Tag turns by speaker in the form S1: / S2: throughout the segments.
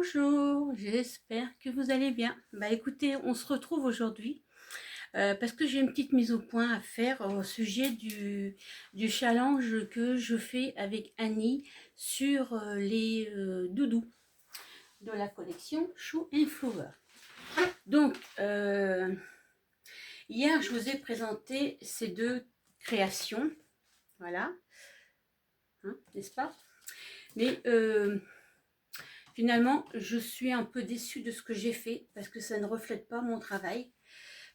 S1: Bonjour, j'espère que vous allez bien. Bah écoutez, on se retrouve aujourd'hui parce que j'ai une petite mise au point à faire au sujet du challenge que je fais avec Annie sur les doudous de la collection Shoe and Flower. Donc, hier, je vous ai présenté ces deux créations, voilà, hein, n'est-ce pas? Mais finalement, je suis un peu déçue de ce que j'ai fait parce que ça ne reflète pas mon travail.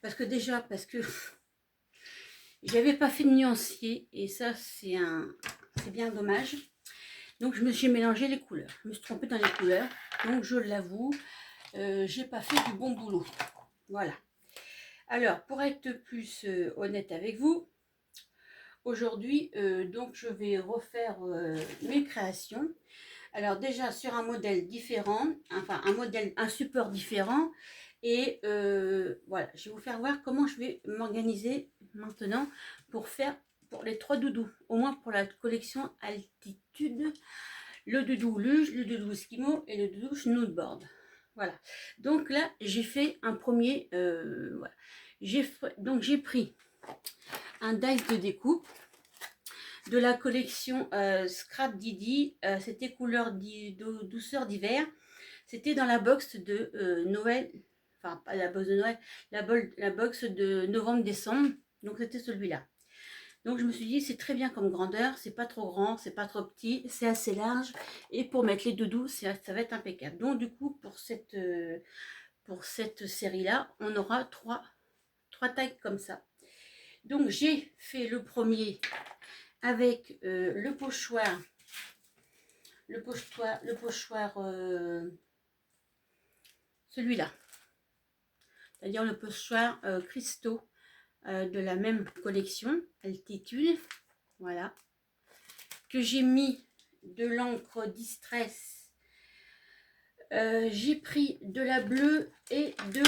S1: Parce que déjà, parce que j'avais pas fait de nuancier et ça, c'est bien dommage. Donc, je me suis mélangé les couleurs. Je me suis trompée dans les couleurs. Donc, je l'avoue, j'ai pas fait du bon boulot. Voilà. Alors, pour être plus honnête avec vous, aujourd'hui, donc, je vais refaire mes créations. Alors déjà sur un modèle différent, enfin un support différent. Et voilà, je vais vous faire voir comment je vais m'organiser maintenant pour les trois doudous. Au moins pour la collection Altitude, le doudou luge, le doudou esquimau et le doudou snowboard. Voilà. Donc là, j'ai fait un premier. Voilà. Donc j'ai pris un dice de découpe de la collection Scrap Didi, c'était couleur douceur d'hiver. C'était dans la box de Noël, enfin pas la box de Noël, la box de novembre-décembre. Donc c'était celui-là. Donc je me suis dit c'est très bien comme grandeur, c'est pas trop grand, c'est pas trop petit, c'est assez large et pour mettre les doudous, ça va être impeccable. Donc du coup pour cette série-là, on aura trois tailles comme ça. Donc j'ai fait le premier avec le pochoir celui-là, c'est-à-dire le pochoir cristaux de la même collection Altitude, voilà, que j'ai mis de l'encre Distress. J'ai pris de la bleue et de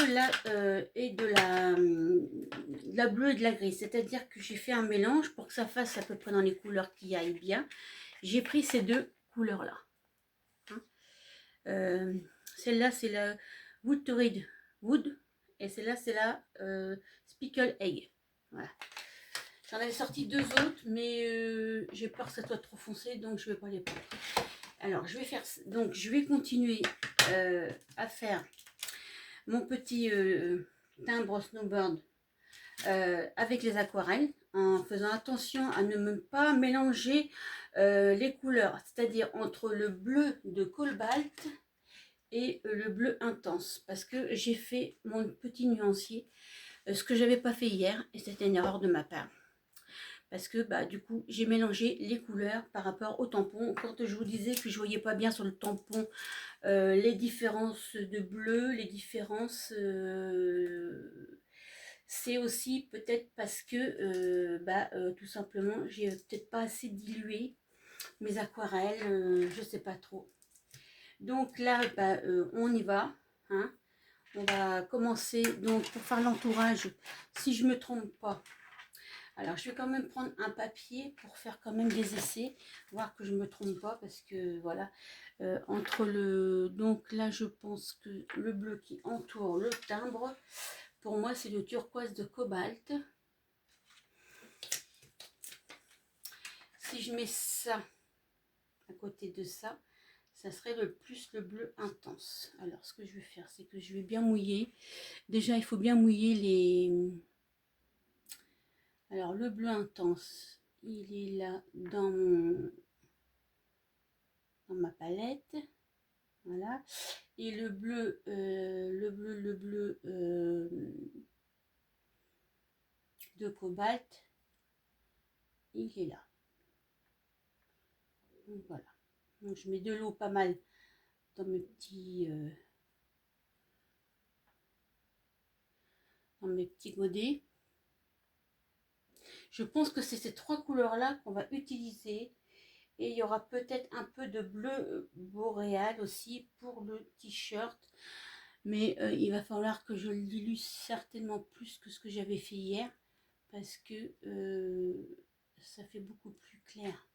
S1: la bleue et de la grise, c'est-à-dire que j'ai fait un mélange pour que ça fasse à peu près dans les couleurs qui aillent bien. J'ai pris ces deux couleurs là, hein. Celle-là c'est la Wood et celle-là c'est la Speckle Egg, voilà. J'en avais sorti deux autres mais j'ai peur que ça soit trop foncé, donc je vais pas les prendre. Alors je vais continuer à faire mon petit timbre snowboard avec les aquarelles en faisant attention à ne pas mélanger les couleurs, c'est-à-dire entre le bleu de cobalt et le bleu intense, parce que j'ai fait mon petit nuancier, ce que j'avais pas fait hier, et c'était une erreur de ma part. Parce que du coup j'ai mélangé les couleurs par rapport au tampon. Quand je vous disais que je voyais pas bien sur le tampon les différences de bleu, les différences, c'est aussi peut-être parce que tout simplement j'ai peut-être pas assez dilué mes aquarelles, je sais pas trop. Donc là on y va, hein. On va commencer donc pour faire l'entourage, si je me trompe pas. Alors, je vais quand même prendre un papier pour faire quand même des essais, voir que je ne me trompe pas, parce que voilà, entre le... Donc là, je pense que le bleu qui entoure le timbre, pour moi, c'est le turquoise de cobalt. Si je mets ça à côté de ça, ça serait le plus le bleu intense. Alors, ce que je vais faire, c'est que je vais bien mouiller. Déjà, il faut bien mouiller les... Alors, le bleu intense, il est là dans ma palette, voilà. Et le bleu de cobalt, il est là. Donc voilà. Donc je mets de l'eau pas mal dans mes petits godets. Je pense que c'est ces trois couleurs là qu'on va utiliser. Et il y aura peut-être un peu de bleu boréal aussi pour le t-shirt. Mais il va falloir que je le dilue certainement plus que ce que j'avais fait hier. Parce que ça fait beaucoup plus clair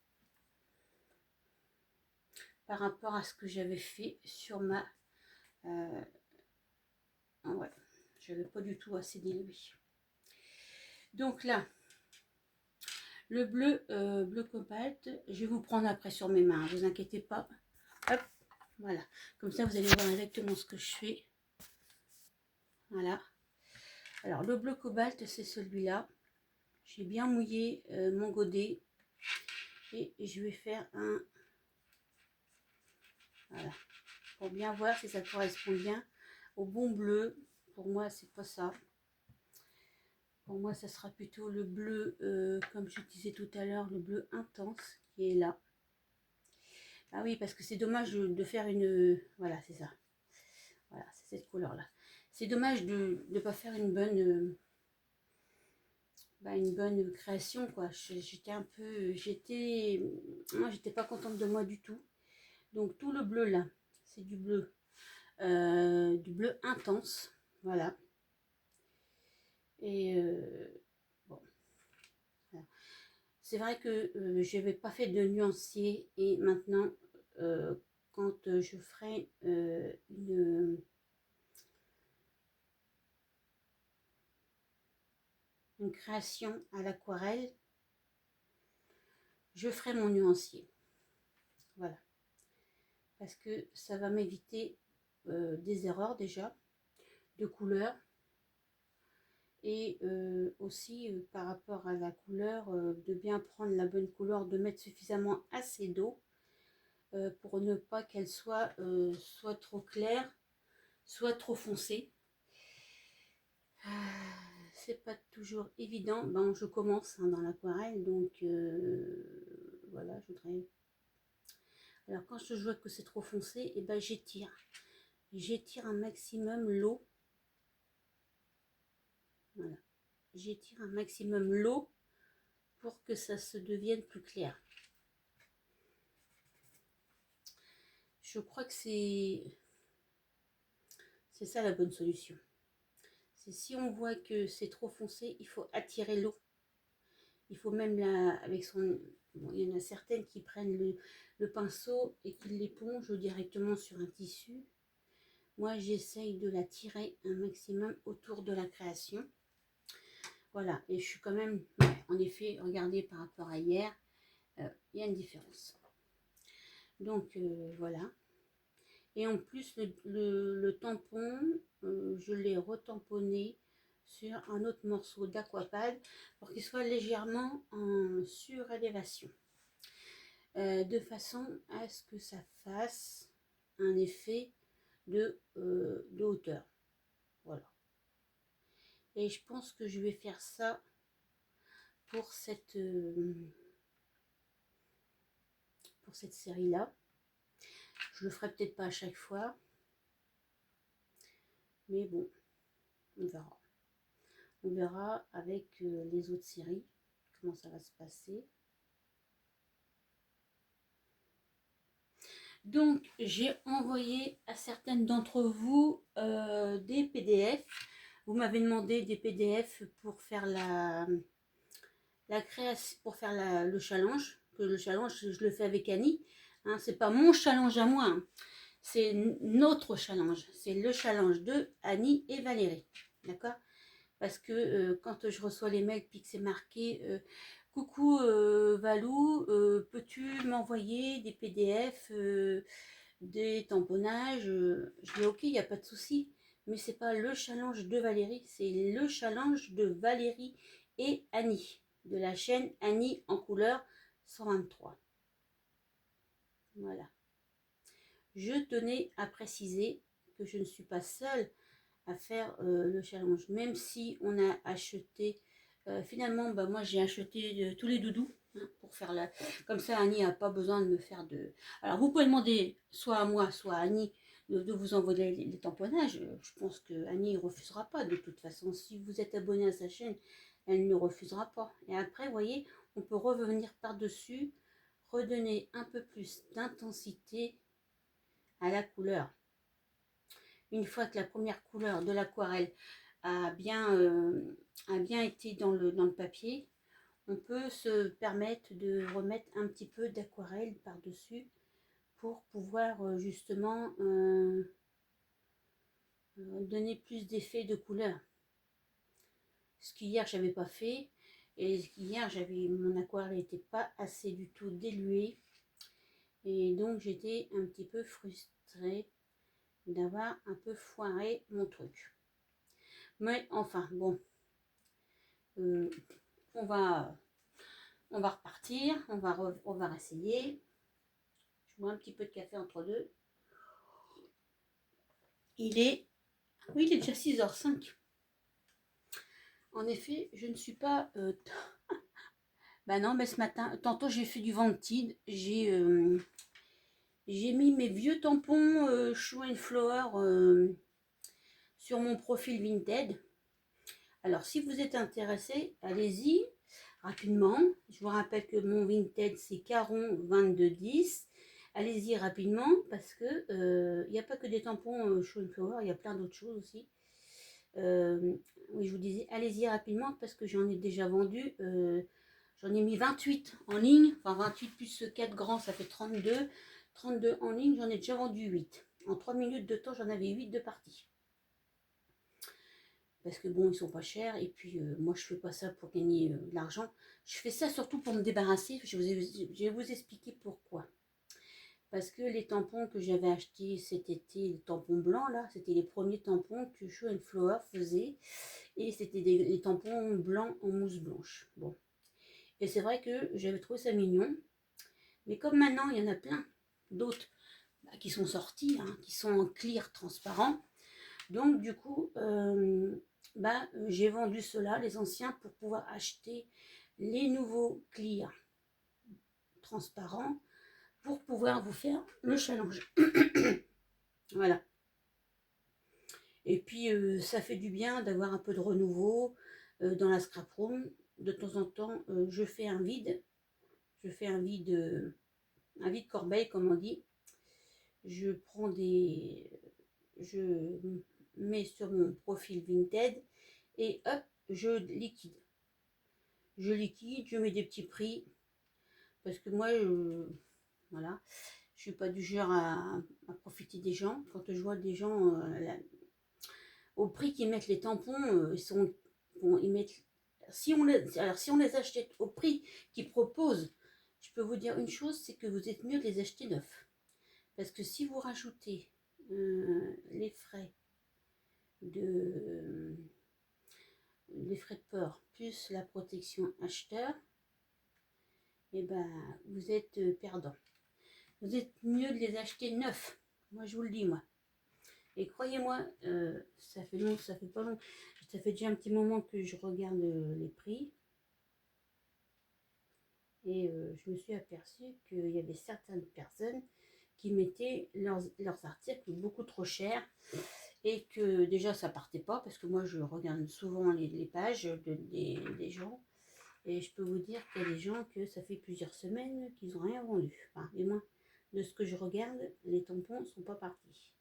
S1: par rapport à ce que j'avais fait sur ma Ouais, j'avais pas du tout assez dilué. Donc là, le bleu, bleu cobalt, je vais vous prendre après sur mes mains, vous inquiétez pas. Hop, voilà. Comme ça, vous allez voir exactement ce que je fais. Voilà. Alors, le bleu cobalt, c'est celui-là. J'ai bien mouillé mon godet. Et je vais faire un... Voilà. Pour bien voir si ça correspond bien au bon bleu. Pour moi, c'est pas ça. Pour moi, ça sera plutôt le bleu, comme je disais tout à l'heure, le bleu intense qui est là. Ah oui, parce que c'est dommage de faire une... Voilà, c'est ça. Voilà, c'est cette couleur-là. C'est dommage de ne pas faire une bonne création, quoi. J'étais un peu... Moi, j'étais pas contente de moi du tout. Donc, tout le bleu, là, c'est du bleu intense. Voilà. Et bon, voilà. C'est vrai que je n'avais pas fait de nuancier et maintenant, quand je ferai une création à l'aquarelle, je ferai mon nuancier. Voilà. Parce que ça va m'éviter des erreurs déjà, de couleurs. Et aussi par rapport à la couleur, de bien prendre la bonne couleur, de mettre suffisamment assez d'eau pour ne pas qu'elle soit soit trop claire, soit trop foncée. C'est pas toujours évident. Ben, je commence dans l'aquarelle, donc voilà, je voudrais. Alors quand je vois que c'est trop foncé, et ben j'étire un maximum l'eau. Voilà, j'étire un maximum l'eau pour que ça se devienne plus clair. Je crois que c'est ça la bonne solution. C'est si on voit que c'est trop foncé, il faut attirer l'eau. Il faut même avec son... Bon, il y en a certaines qui prennent le pinceau et qui l'épongent directement sur un tissu. Moi, j'essaye de la tirer un maximum autour de la création. Voilà, et je suis quand même... En effet, regardez par rapport à hier, il y a une différence. Donc, voilà. Et en plus, le tampon, je l'ai retamponné sur un autre morceau d'aquapad pour qu'il soit légèrement en surélévation. De façon à ce que ça fasse un effet de hauteur. Voilà. Et je pense que je vais faire ça pour cette série-là. Je le ferai peut-être pas à chaque fois. Mais bon, on verra. On verra avec les autres séries comment ça va se passer. Donc, j'ai envoyé à certaines d'entre vous des PDF. Vous m'avez demandé des PDF pour faire la création, pour faire le challenge. Que le challenge, je le fais avec Annie. Hein, c'est pas mon challenge à moi. Hein. C'est notre challenge. C'est le challenge de Annie et Valérie. D'accord? Parce que quand je reçois les mails puis que c'est marqué coucou Valou, peux-tu m'envoyer des PDF, des tamponnages? Je dis ok, il n'y a pas de souci, mais c'est pas le challenge de Valérie, c'est le challenge de Valérie et Annie, de la chaîne Annie en couleur 123. Voilà. Je tenais à préciser que je ne suis pas seule à faire le challenge, même si on a acheté finalement moi j'ai acheté tous les doudous hein, pour faire comme ça Annie n'a pas besoin de me faire de... Alors vous pouvez demander soit à moi soit à Annie de vous envoyer les tamponnages. Je pense que Annie ne refusera pas de toute façon. Si vous êtes abonné à sa chaîne, elle ne refusera pas. Et après vous voyez, on peut revenir par dessus, redonner un peu plus d'intensité à la couleur. Une fois que la première couleur de l'aquarelle a bien été dans le papier, on peut se permettre de remettre un petit peu d'aquarelle par-dessus pour pouvoir justement donner plus d'effets de couleur. Ce qu'hier j'avais pas fait, et hier j'avais mon aquarelle n'était pas assez du tout diluée, et donc j'étais un petit peu frustrée d'avoir un peu foiré mon truc. Mais enfin bon, on va repartir, on va essayer. Je bois un petit peu de café entre deux. Il est déjà 6h05. En effet, je ne suis pas... bah non, mais ce matin, tantôt j'ai fait du Ventide. J'ai mis mes vieux tampons Show and Flower sur mon profil Vinted. Alors, si vous êtes intéressé, allez-y rapidement. Je vous rappelle que mon Vinted, c'est Caron 2210. Allez-y rapidement parce que il n'y a pas que des tampons Show and Flower, il y a plein d'autres choses aussi. Oui, je vous disais, allez-y rapidement parce que j'en ai déjà vendu. J'en ai mis 28 en ligne. Enfin, 28 plus 4 grands, ça fait 32. 32 en ligne, j'en ai déjà vendu 8. En 3 minutes de temps, j'en avais 8 de partie. Parce que bon, ils sont pas chers. Et puis, moi, je fais pas ça pour gagner de l'argent. Je fais ça surtout pour me débarrasser. Je vais vous expliquer pourquoi. Parce que les tampons que j'avais achetés cet été, les tampons blancs là, c'était les premiers tampons que Show and Flower faisait. Et c'était des tampons blancs en mousse blanche. Bon. Et c'est vrai que j'avais trouvé ça mignon. Mais comme maintenant, il y en a plein d'autres qui sont sortis, hein, qui sont en clear transparent. Donc du coup, j'ai vendu ceux-là, les anciens, pour pouvoir acheter les nouveaux clear transparents pour pouvoir vous faire le challenge. Voilà. Et puis, ça fait du bien d'avoir un peu de renouveau dans la scrap room. De temps en temps, je fais un vide. Je fais un vide corbeille, comme on dit. Je prends je mets sur mon profil Vinted et hop, je liquide. Je mets des petits prix. Parce que moi, voilà, je suis pas du genre à profiter des gens. Quand je vois des gens au prix qu'ils mettent les tampons, ils mettent. Si on les achète au prix qu'ils proposent, je peux vous dire une chose, c'est que vous êtes mieux de les acheter neufs. Parce que si vous rajoutez les frais de port plus la protection acheteur, et ben vous êtes perdant. Vous êtes mieux de les acheter neufs. Moi je vous le dis moi. Et croyez-moi, ça fait pas long. Ça fait déjà un petit moment que je regarde les prix. Et je me suis aperçue qu'il y avait certaines personnes qui mettaient leurs articles beaucoup trop chers. Et que déjà ça partait pas, parce que moi je regarde souvent les pages des gens. Et je peux vous dire qu'il y a des gens que ça fait plusieurs semaines qu'ils n'ont rien vendu. Enfin, du moins, de ce que je regarde, les tampons ne sont pas partis.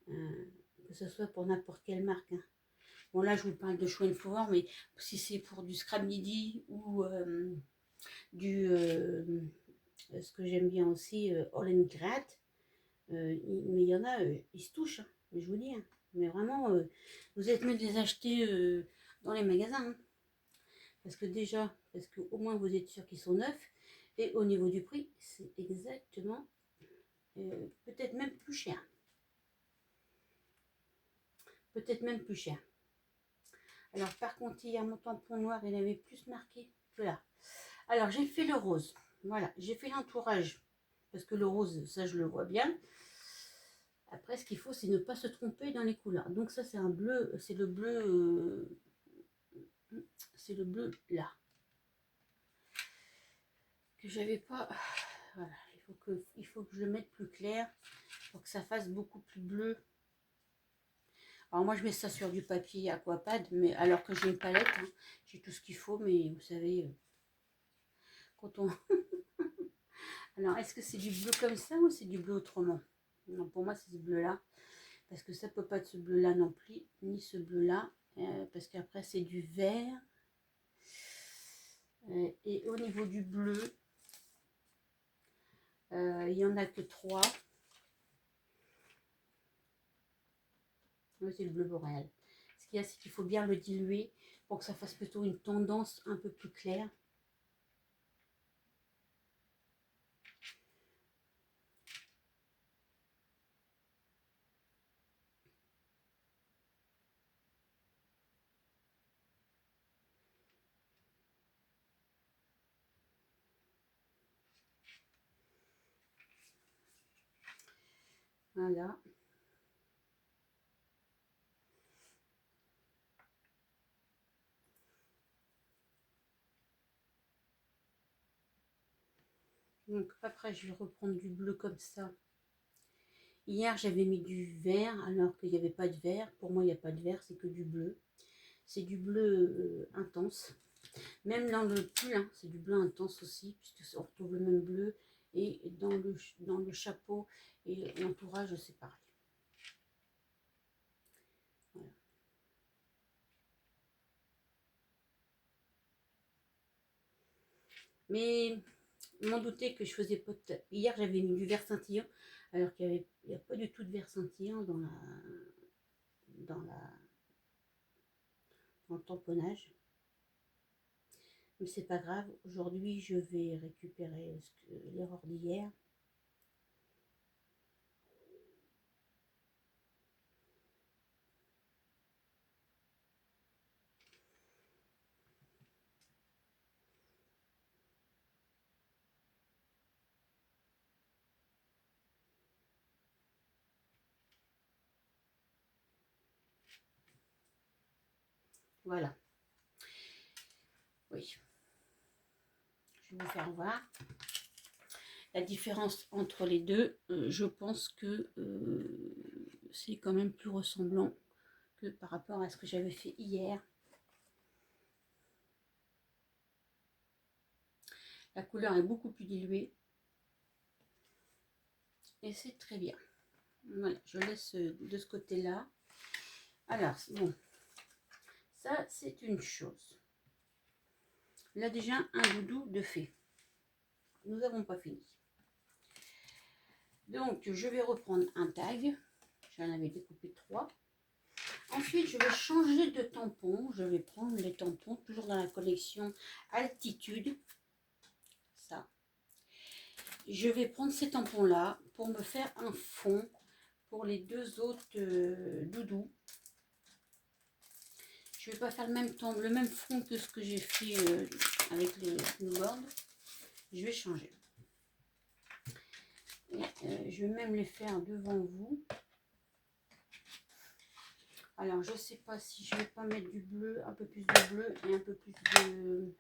S1: Que ce soit pour n'importe quelle marque. Hein. Bon, là, je vous parle de Show and Flower, mais si c'est pour du Scrap Midi ou ce que j'aime bien aussi, All and Grat, mais il y en a, ils se touchent, hein, je vous dis. Hein. Mais vraiment, vous êtes mieux de les acheter dans les magasins. Hein. Parce que au moins vous êtes sûr qu'ils sont neufs. Et au niveau du prix, c'est exactement, peut-être même plus cher. Peut-être même plus cher. Alors par contre, hier, mon tampon noir, il avait plus marqué que là. Alors j'ai fait le rose. Voilà, j'ai fait l'entourage. Parce que le rose, ça je le vois bien. Après, ce qu'il faut, c'est ne pas se tromper dans les couleurs. Donc ça, c'est un bleu, c'est le bleu là. Que j'avais pas... Voilà, il faut que je le mette plus clair pour que ça fasse beaucoup plus bleu. Alors moi, je mets ça sur du papier Aquapad, mais alors que j'ai une palette, hein, j'ai tout ce qu'il faut, mais vous savez, quand on... Alors, est-ce que c'est du bleu comme ça ou c'est du bleu autrement? Non, pour moi, c'est ce bleu-là. Parce que ça peut pas être ce bleu-là non plus, ni ce bleu-là. Parce qu'après, c'est du vert. Et au niveau du bleu, il n'y en a que 3. Oui, c'est le bleu boréal. Ce qu'il y a, c'est qu'il faut bien le diluer pour que ça fasse plutôt une tendance un peu plus claire. Voilà. Donc après, je vais reprendre du bleu comme ça. Hier, j'avais mis du vert alors qu'il n'y avait pas de vert. Pour moi, il n'y a pas de vert, c'est que du bleu. C'est du bleu intense. Même dans le pull, hein, c'est du bleu intense aussi, puisque on retrouve le même bleu. Et dans le chapeau et l'entourage, c'est pareil. Voilà. Mais m'en doutais que je faisais pas de... Hier, j'avais mis du vert scintillant, alors qu'il n'y a pas du tout de vert scintillant dans le tamponnage. Mais c'est pas grave. Aujourd'hui, je vais récupérer l'erreur d'hier. Voilà. Oui. Je vais vous faire voir la différence entre les deux. Je pense que c'est quand même plus ressemblant que par rapport à ce que j'avais fait hier. La couleur est beaucoup plus diluée. Et c'est très bien. Voilà, je laisse de ce côté-là. Alors, bon, ça c'est une chose. Là déjà, un doudou de fait. Nous n'avons pas fini. Donc, je vais reprendre un tag. J'en avais découpé 3. Ensuite, je vais changer de tampon. Je vais prendre les tampons, toujours dans la collection Altitude. Ça. Je vais prendre ces tampons-là pour me faire un fond pour les deux autres doudous. Je vais pas faire le même fond que ce que j'ai fait avec les snowboards. Je vais changer. Et, je vais même les faire devant vous. Alors, je sais pas si je vais pas mettre du bleu, un peu plus de bleu et un peu plus de...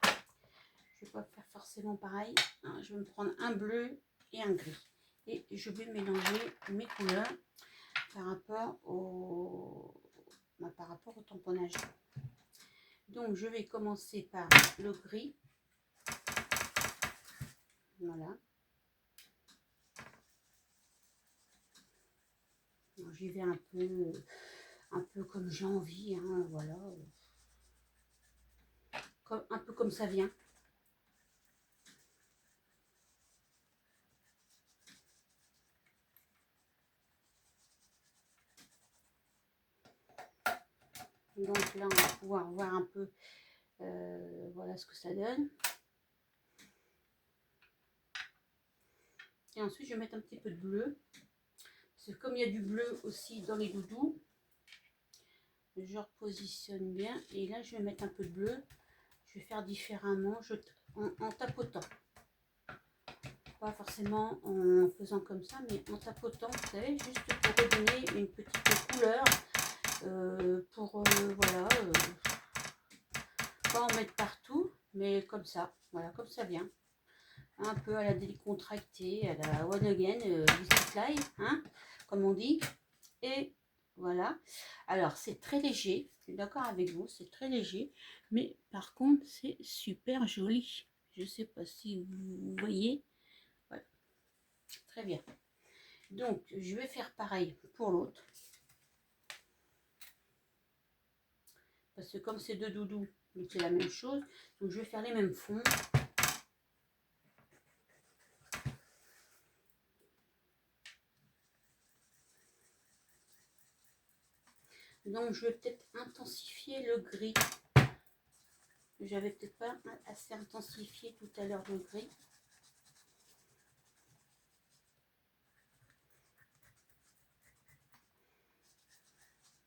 S1: Je vais pas faire forcément pareil. Hein, je vais me prendre un bleu et un gris. Et je vais mélanger mes couleurs par rapport au tamponnage. Donc, je vais commencer par le gris. Voilà. J'y vais un peu comme j'ai envie, hein, voilà. Un peu comme ça vient. Donc là, on va pouvoir voir un peu, voilà ce que ça donne. Et ensuite, je vais mettre un petit peu de bleu. Parce que comme il y a du bleu aussi dans les doudous, je repositionne bien. Et là, je vais mettre un peu de bleu. Je vais faire différemment en tapotant. Pas forcément en faisant comme ça, mais en tapotant, vous savez, juste pour redonner une petite couleur. Voilà, pas en mettre partout, mais comme ça, voilà, comme ça vient. Un peu à la décontractée, à la one again, slide, hein, comme on dit. Et voilà. Alors, c'est très léger, je suis d'accord avec vous, c'est très léger, mais par contre, c'est super joli. Je ne sais pas si vous voyez. Voilà. Très bien. Donc, je vais faire pareil pour l'autre. Parce que comme c'est deux doudous, c'est la même chose. Donc, je vais faire les mêmes fonds. Donc je vais peut-être intensifier le gris. J'avais peut-être pas assez intensifié tout à l'heure le gris.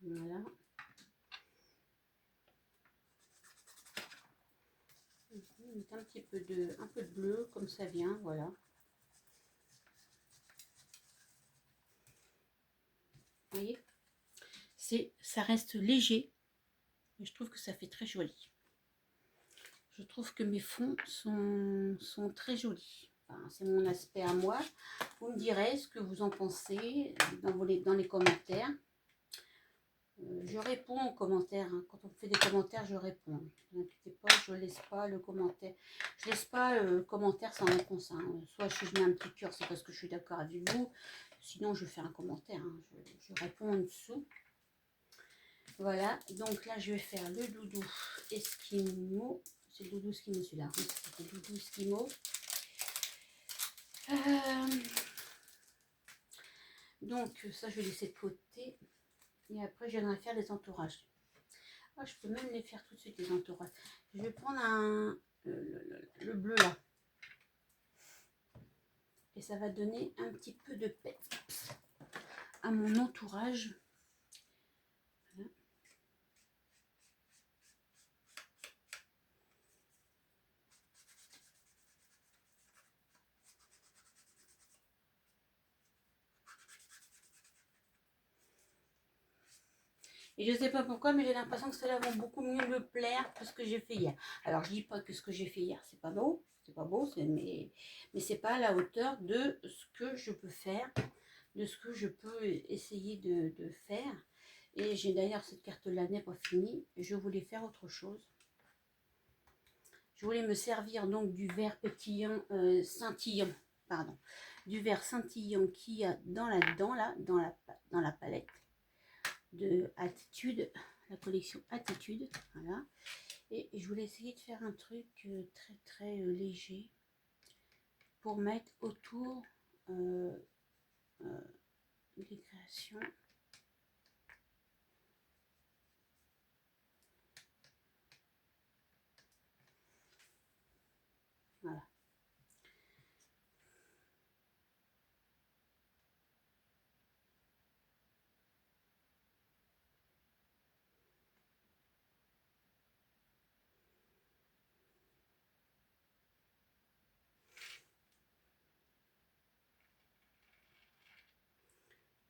S1: Voilà. Un petit peu de bleu comme ça vient, voilà. Vous voyez, ça reste léger, mais je trouve que ça fait très joli. Je trouve que mes fonds sont très jolis. Enfin, c'est mon aspect à moi. Vous me direz ce que vous en pensez dans les commentaires. Je réponds aux commentaires. Hein. Quand on fait des commentaires, je réponds. Ne vous inquiétez pas, je ne laisse pas le commentaire. Je laisse pas le commentaire sans réponse. Hein. Soit si je mets un petit cœur, c'est parce que je suis d'accord avec vous. Sinon, je fais un commentaire. Hein. Je réponds en dessous. Voilà. Donc là, je vais faire le doudou Esquimau. C'est le doudou Esquimau celui-là. Oui, c'est le doudou Esquimau. Donc ça, je vais laisser de côté. Et après, je viendrai faire les entourages. Ah, je peux même les faire tout de suite, les entourages. Je vais prendre le bleu là. Et ça va donner un petit peu de peps à mon entourage. Voilà. Et je ne sais pas pourquoi, mais j'ai l'impression que cela va beaucoup mieux me plaire que ce que j'ai fait hier. Alors, je dis pas que ce que j'ai fait hier, c'est pas beau. C'est pas beau, mais c'est pas à la hauteur de ce que je peux faire, de ce que je peux essayer de faire. Et j'ai d'ailleurs cette carte-là n'est pas finie. Je voulais faire autre chose. Je voulais me servir donc du vert pétillant, scintillant, pardon, du vert scintillant qu'il y a dans la palette de Attitude, la collection Attitude, voilà. Et je voulais essayer de faire un truc très très léger pour mettre autour des créations. Voilà.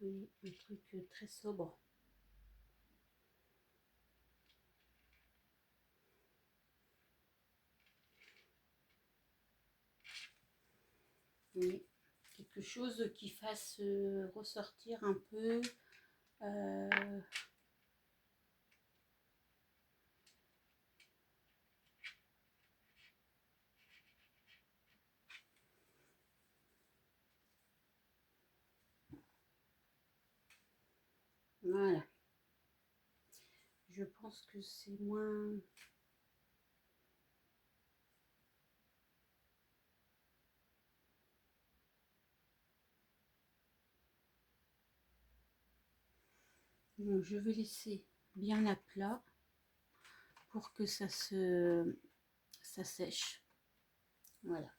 S1: Oui, un truc très sobre. Oui, quelque chose qui fasse ressortir un peu voilà. Je pense que c'est moins... Donc, je vais laisser bien à plat pour que ça sèche. Voilà.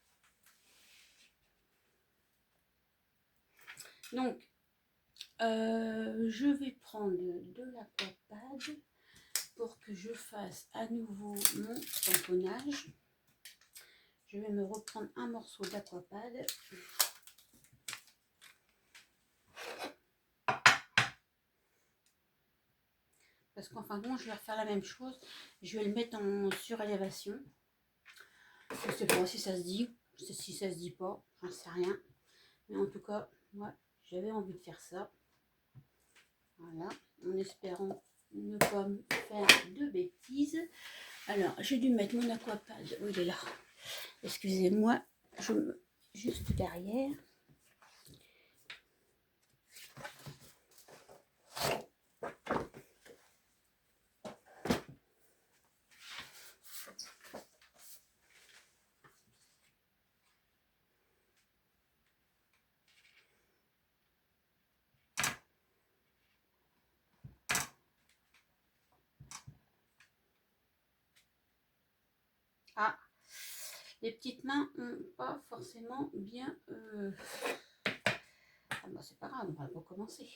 S1: Donc, je vais prendre de l'aquapad pour que je fasse à nouveau mon tamponnage. Je vais me reprendre un morceau d'aquapad. Parce qu'en fin de compte, je vais refaire la même chose. Je vais le mettre en surélévation. Je ne sais pas si ça se dit, si ça se dit pas, j'en sais rien. Mais en tout cas, moi, j'avais envie de faire ça. Voilà, en espérant ne pas me faire de bêtises. Alors, j'ai dû mettre mon aquapad. Oui, il est là. Excusez-moi, je me... juste derrière. Ah, les petites mains n'ont pas forcément bien... Ah bah c'est pas grave, on va recommencer.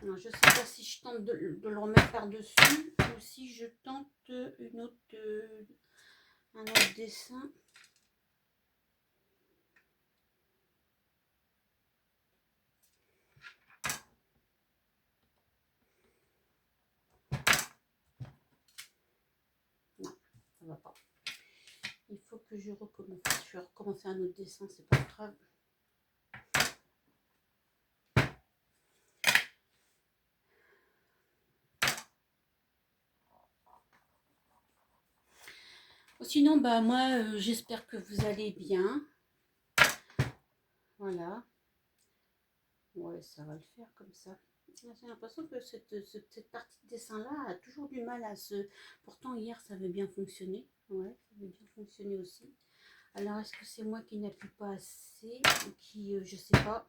S1: Non, je sais pas si je tente de le remettre par-dessus ou si je tente un autre dessin. Non, ça va pas. Il faut que je recommence. Je vais recommencer un autre dessin, c'est pas grave. Sinon, bah moi, j'espère que vous allez bien. Voilà. Ouais, ça va le faire comme ça. J'ai l'impression que cette partie de dessin-là a toujours du mal à se... Pourtant, hier, ça avait bien fonctionné. Ouais, ça avait bien fonctionné aussi. Alors, est-ce que c'est moi qui n'appuie pas assez ou qui, je sais pas,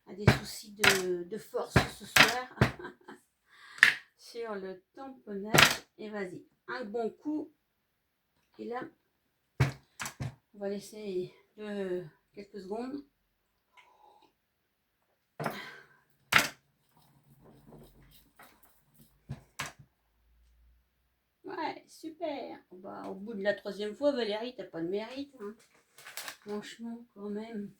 S1: a des soucis de force ce soir sur le tamponnage? Et vas-y, un bon coup. Et là, on va laisser quelques secondes. Ouais, super. Bah, au bout de la 3e fois, Valérie, t'as pas de mérite. Hein. Franchement, quand même.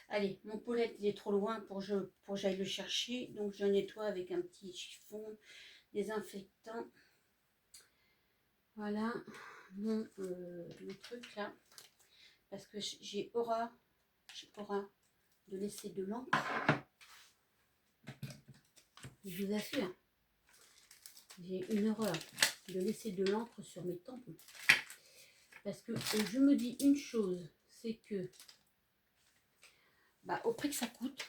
S1: Allez, mon Paulette, il est trop loin pour que j'aille le chercher. Donc, je nettoie avec un petit chiffon désinfectant. Voilà mon truc là. Parce que j'ai aura de laisser de l'encre. Je vous assure, j'ai une horreur de laisser de l'encre sur mes tampons. Parce que je me dis une chose, c'est que bah, au prix que ça coûte,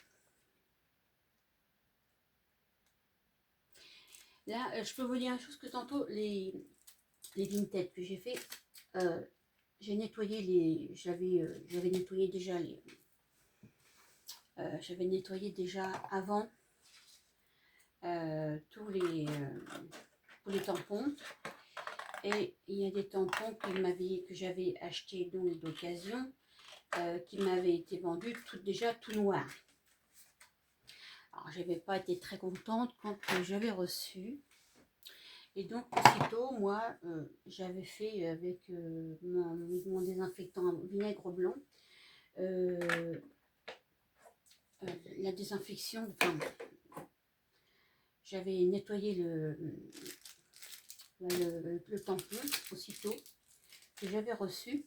S1: là, je peux vous dire une chose que tantôt, les Vinted que j'ai fait, j'ai nettoyé j'avais nettoyé déjà j'avais nettoyé déjà avant tous les tampons. Et il y a des tampons que j'avais achetés donc d'occasion, qui m'avaient été vendus déjà tout noirs. Alors j'avais pas été très contente quand j'avais reçu. Et donc aussitôt moi j'avais fait avec mon désinfectant vinaigre blanc la désinfection. Enfin, j'avais nettoyé le tampon aussitôt que j'avais reçu.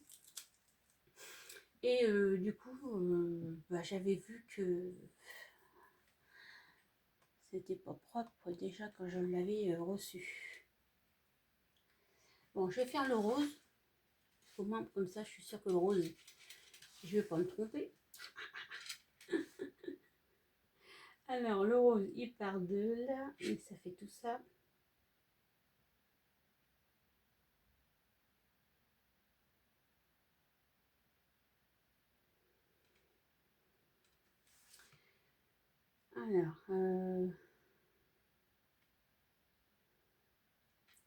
S1: Et du coup, bah, j'avais vu que c'était pas propre déjà quand je l'avais reçu. Bon, je vais faire le rose. Au moins, comme ça, je suis sûre que le rose, je vais pas me tromper. Alors, le rose, il part de là. Et ça fait tout ça. Alors,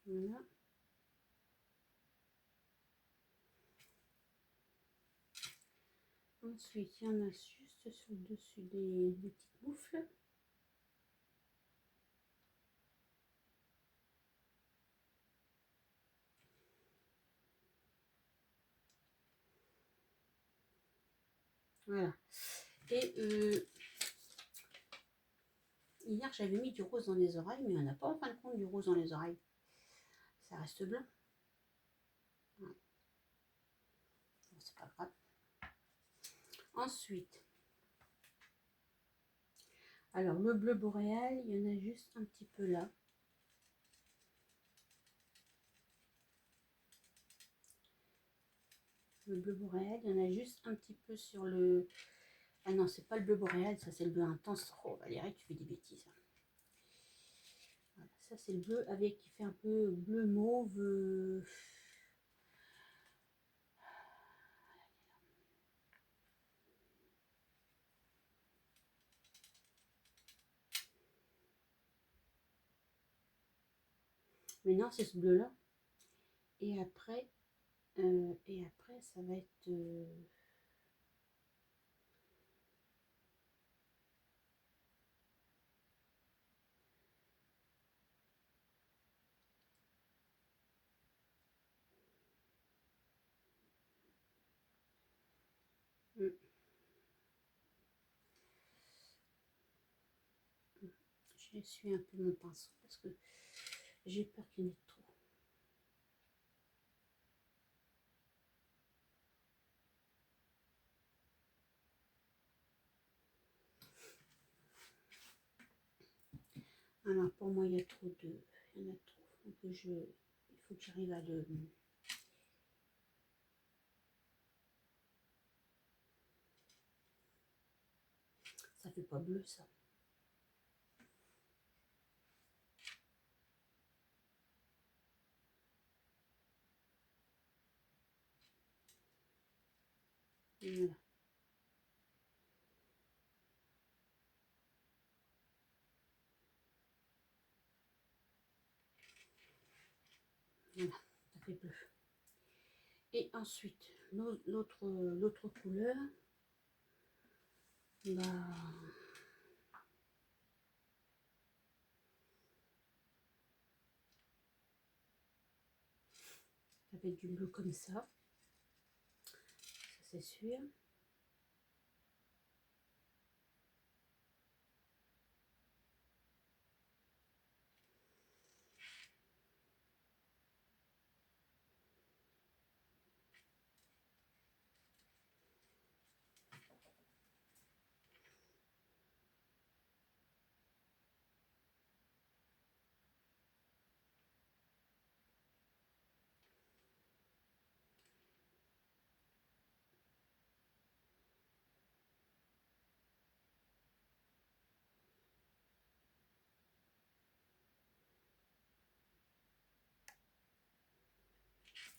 S1: voilà. Ensuite, il y en a juste sur le dessus des petites moufles. Voilà. Et hier, j'avais mis du rose dans les oreilles, mais on n'a pas en fin de compte du rose dans les oreilles. Ça reste blanc. Ouais. Bon, c'est pas grave. Ensuite, alors le bleu boréal, il y en a juste un petit peu là. Le bleu boréal, il y en a juste un petit peu sur le... Ah non, c'est pas le bleu boréal, ça c'est le bleu intense. Oh Valérie, tu fais des bêtises. Voilà, ça c'est le bleu avec qui fait un peu bleu mauve. Mais non, c'est ce bleu-là. Et après, ça va être... je suis un peu mon pinceau parce que j'ai peur qu'il y en ait trop. Alors pour moi il y a trop de... Il y en a trop. Donc il faut que j'arrive à le... Ça fait pas bleu ça. Voilà. Voilà, ça fait bleu. Et ensuite, l'autre couleur, bah, ça va être du bleu comme ça c'est sûr.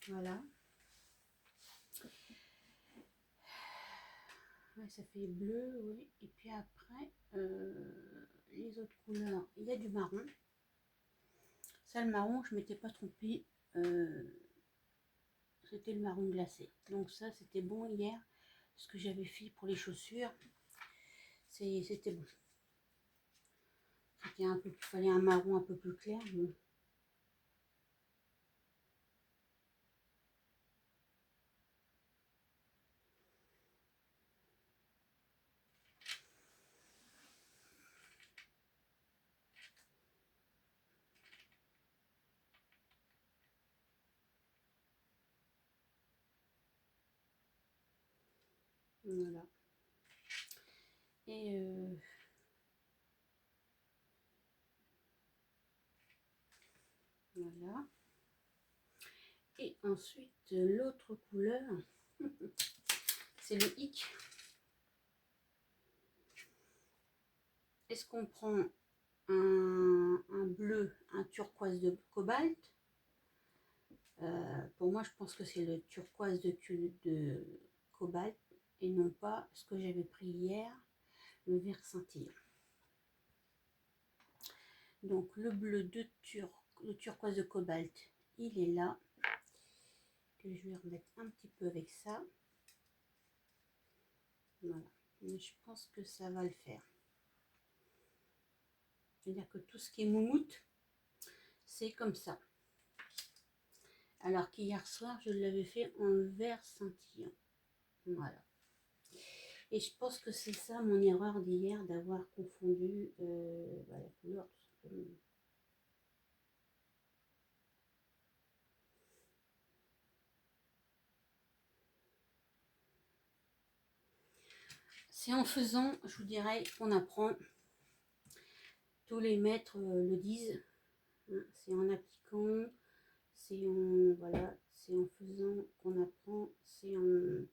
S1: Voilà. Ouais, ça fait bleu, oui. Et puis après, les autres couleurs, il y a du marron. Ça, le marron, je ne m'étais pas trompée. C'était le marron glacé. Donc ça, c'était bon hier. Ce que j'avais fait pour les chaussures, c'était bon. C'était un peu, il fallait un marron un peu plus clair. Bon. Voilà. Et voilà. Et ensuite, l'autre couleur, c'est le hic. Est-ce qu'on prend un bleu, un turquoise de cobalt? Pour moi, je pense que c'est le turquoise de cobalt et non pas ce que j'avais pris hier, le vert scintillant. Donc le bleu le turquoise de cobalt, il est là. Que je vais remettre un petit peu avec ça. Voilà. Mais je pense que ça va le faire. C'est-à-dire que tout ce qui est moumoute, c'est comme ça. Alors qu'hier soir, je l'avais fait en vert scintillant. Voilà. Et je pense que c'est ça mon erreur d'hier, d'avoir confondu la couleur tout simplement. C'est en faisant, je vous dirais, qu'on apprend. Tous les maîtres le disent. Hein, c'est en appliquant, c'est en, voilà, c'est en faisant qu'on apprend, c'est en,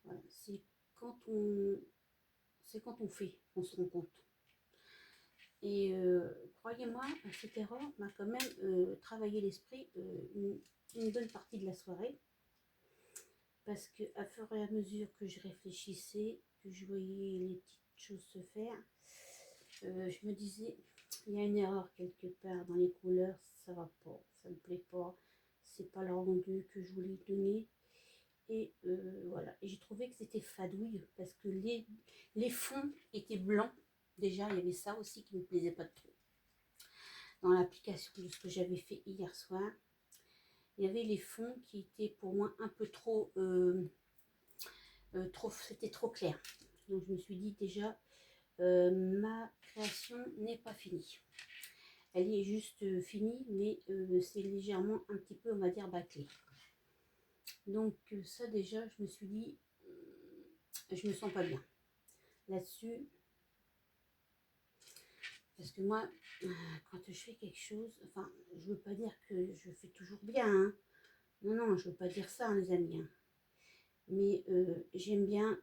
S1: voilà, c'est quand on fait qu'on se rend compte. Et croyez-moi, cette erreur m'a quand même travaillé l'esprit une bonne partie de la soirée. Parce que à fur et à mesure que je réfléchissais, que je voyais les petites choses se faire, je me disais, Il y a une erreur quelque part dans les couleurs, ça va pas, ça me plaît pas. C'est pas le rendu que je voulais donner. Et voilà, et j'ai trouvé que c'était fadouille parce que les fonds étaient blancs. Déjà, il y avait ça aussi qui ne me plaisait pas trop. Dans l'application de ce que j'avais fait hier soir, il y avait les fonds qui étaient pour moi un peu trop, c'était trop clair. Donc je me suis dit déjà, ma création n'est pas finie. Elle est juste finie, mais c'est légèrement un petit peu, on va dire, bâclé. Donc ça déjà, je me suis dit, je me sens pas bien là-dessus. Parce que moi, quand je fais quelque chose, enfin, je veux pas dire que je fais toujours bien, hein. Non, non, je veux pas dire ça, hein, les amis. Hein. Mais j'aime bien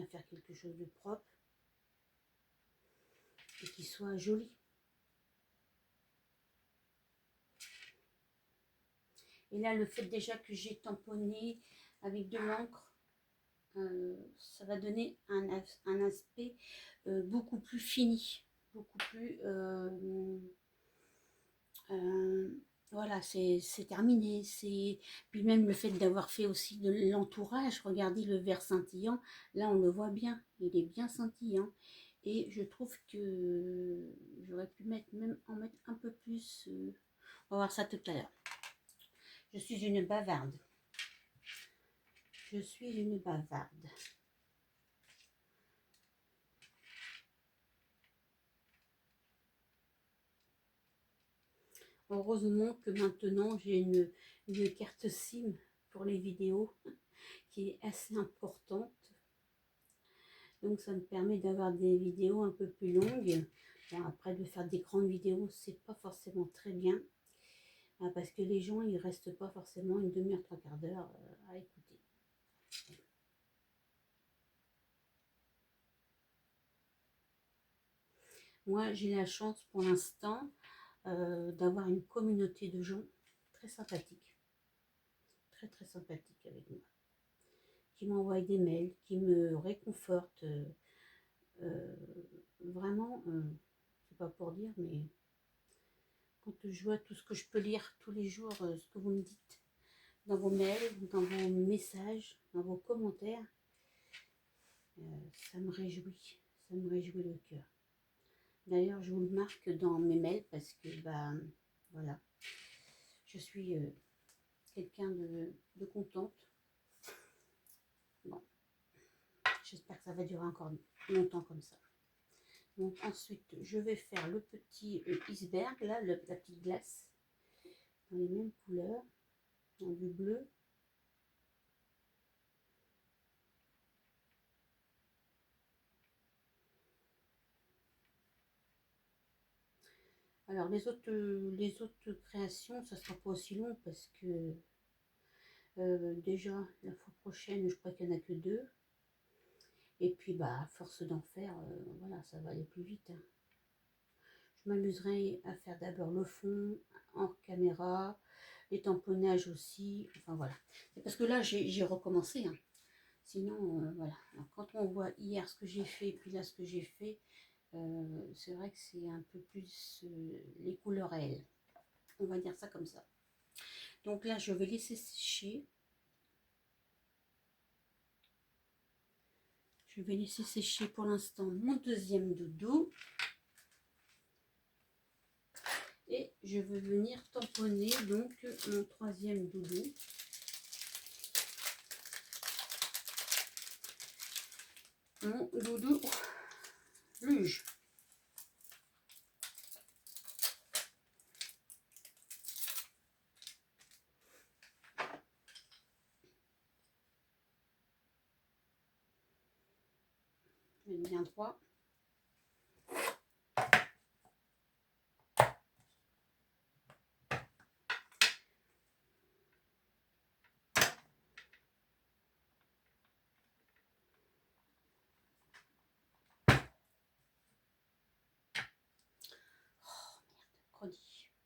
S1: faire quelque chose de propre et qui soit joli. Et là, le fait déjà que j'ai tamponné avec de l'encre, ça va donner un aspect beaucoup plus fini, beaucoup plus... voilà, c'est terminé. Puis même le fait d'avoir fait aussi de l'entourage, regardez le verre scintillant, là on le voit bien, il est bien scintillant. Et je trouve que j'aurais pu en mettre un peu plus. On va voir ça tout à l'heure. Je suis une bavarde. Je suis une bavarde. Heureusement que maintenant j'ai une carte SIM pour les vidéos qui est assez importante. Donc ça me permet d'avoir des vidéos un peu plus longues. Bon, après de faire des grandes vidéos, c'est pas forcément très bien. Parce que les gens, ils restent pas forcément une demi-heure, trois quarts d'heure à écouter. Moi, j'ai la chance pour l'instant d'avoir une communauté de gens très sympathiques. Très très sympathiques avec moi. Qui m'envoient des mails, qui me réconfortent. Vraiment, c'est pas pour dire, mais quand je vois tout ce que je peux lire tous les jours, ce que vous me dites dans vos mails, dans vos messages, dans vos commentaires, ça me réjouit le cœur. D'ailleurs, je vous le marque dans mes mails parce que, bah, voilà, je suis quelqu'un de contente. Bon, j'espère que ça va durer encore longtemps comme ça. Donc ensuite, je vais faire le petit iceberg, là, la petite glace, dans les mêmes couleurs, dans du bleu. Alors les autres créations, ça sera pas aussi long parce que déjà la fois prochaine, je crois qu'il n'y en a que 2. Et puis bah à force d'en faire, voilà, ça va aller plus vite. Hein. Je m'amuserai à faire d'abord le fond en caméra, les tamponnages aussi. Enfin voilà. C'est parce que là j'ai recommencé. Hein. Sinon, voilà. Alors, quand on voit hier ce que j'ai fait, puis là ce que j'ai fait, c'est vrai que c'est un peu plus les couleurs réelles. On va dire ça comme ça. Donc là, je vais laisser sécher. Je vais laisser sécher pour l'instant mon deuxième doudou. Et je vais venir tamponner donc mon troisième doudou. Mon doudou luge. Je vais bien droit.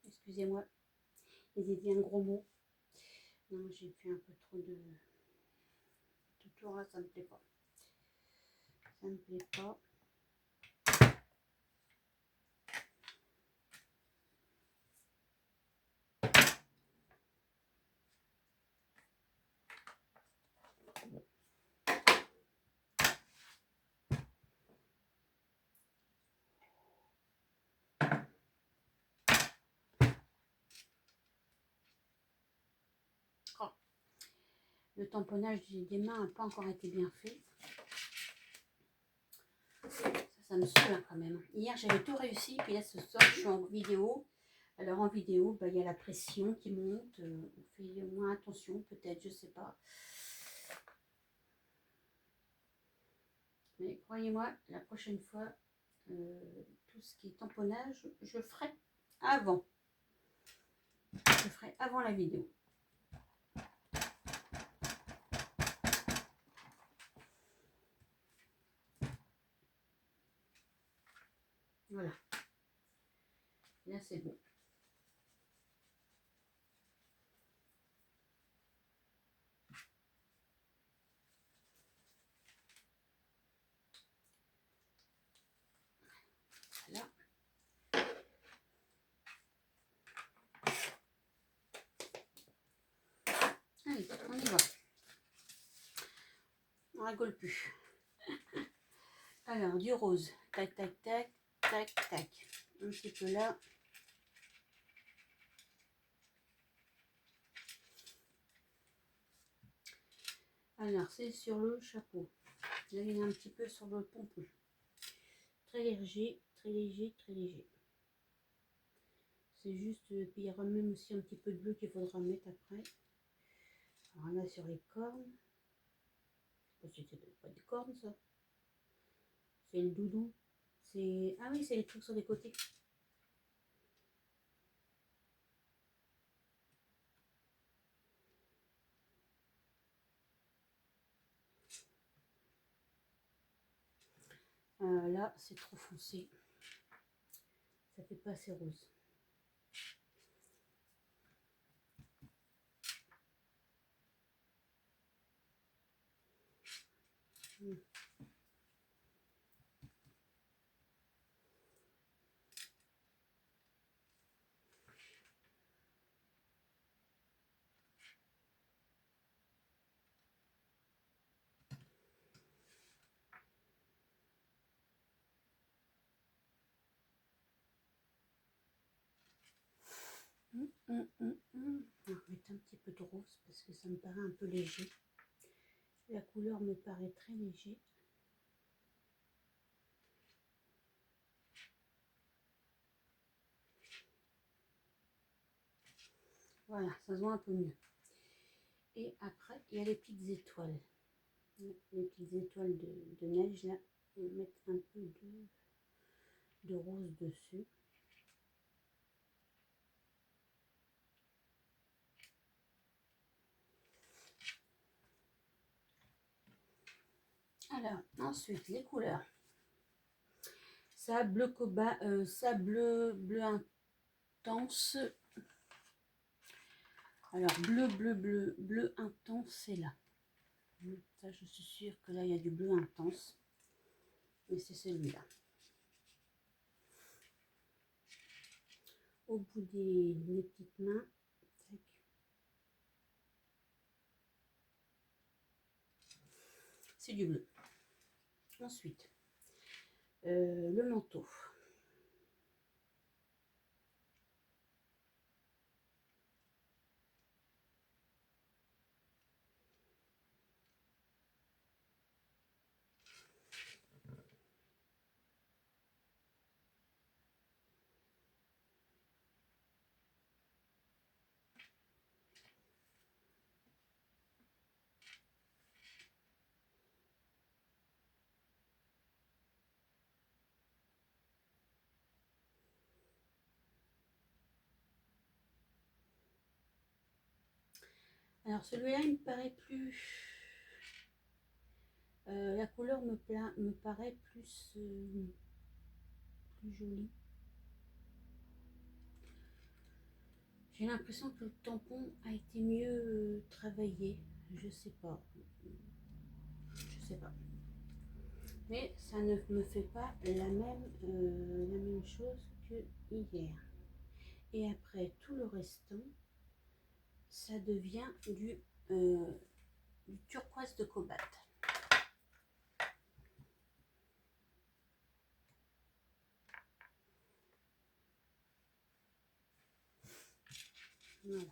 S1: Excusez-moi, j'ai dit un gros mot. Non, j'ai fait un peu trop de tour là, ça me plaît pas. Ça me plaît pas. Le tamponnage des mains n'a pas encore été bien fait. Ça me saoule hein, quand même. Hier, j'avais tout réussi. Puis là, ce soir, je suis en vidéo. Alors, en vidéo, bah, il y a la pression qui monte. On fait moins attention, peut-être, je sais pas. Mais croyez-moi, la prochaine fois, tout ce qui est tamponnage, je ferai avant. Je ferai avant la vidéo. Voilà. Là, c'est bon. Voilà. Allez, on y va. On rigole plus. Alors, du rose. Tac, tac, tac, tac, tac. Un petit peu là. Alors, c'est sur le chapeau. Là, il y en a un petit peu sur le pompon. Très léger, très léger, très léger. C'est juste, puis il y aura même aussi un petit peu de bleu qu'il faudra mettre après. Alors là, sur les cornes. C'était pas des cornes, ça. C'est le doudou. C'est... Ah oui, c'est les trucs sur les côtés. Là, c'est trop foncé. Ça fait pas assez rose. On va remettre un petit peu de rose parce que ça me paraît un peu léger. La couleur me paraît très léger. Voilà, ça se voit un peu mieux. Et après, il y a les petites étoiles. Les petites étoiles de neige là. On va mettre un peu de rose dessus. Alors, ensuite, les couleurs. Ça, bleu coba, ça, bleu intense. Alors, bleu intense, c'est là. Ça, je suis sûre que là, il y a du bleu intense. Mais c'est celui-là. Au bout des petites mains. Tac. C'est du bleu. Ensuite, le manteau. Alors celui-là, il me paraît plus... la couleur me paraît plus, plus jolie. J'ai l'impression que le tampon a été mieux travaillé. Je sais pas. Je sais pas. Mais ça ne me fait pas la même chose que hier. Et après, tout le restant, ça devient du turquoise de cobalt. Voilà.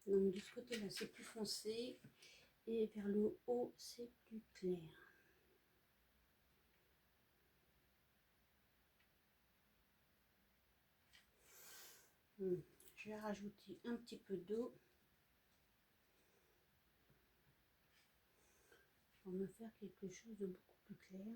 S1: Donc de ce côté-là, c'est plus foncé. Et vers le haut, c'est plus clair. Je vais rajouter un petit peu d'eau pour me faire quelque chose de beaucoup plus clair.